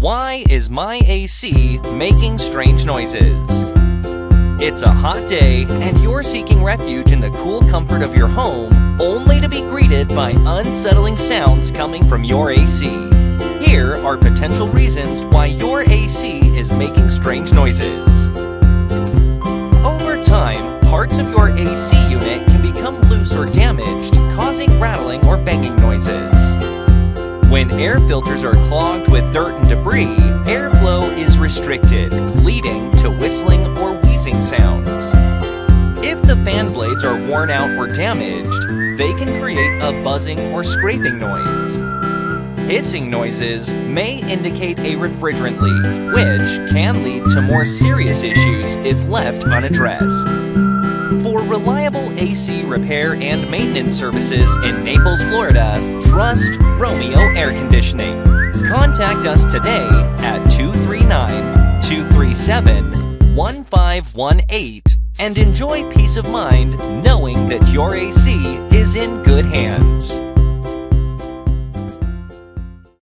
Why is my AC making strange noises? It's a hot day and you're seeking refuge in the cool comfort of your home, only to be greeted by unsettling sounds coming from your AC. Here are potential reasons why your AC is making strange noises. Over time, parts of your AC unit can become loose or damaged, causing rattling or banging noises. When air filters are clogged with dirt and debris, airflow is restricted, leading to whistling or wheezing sounds. If the fan blades are worn out or damaged, they can create a buzzing or scraping noise. Hissing noises may indicate a refrigerant leak, which can lead to more serious issues if left unaddressed. For reliable AC repair and maintenance services in Naples, Florida, trust Romeo Air Conditioning. Contact us today at 239-237-1518 and enjoy peace of mind knowing that your AC is in good hands.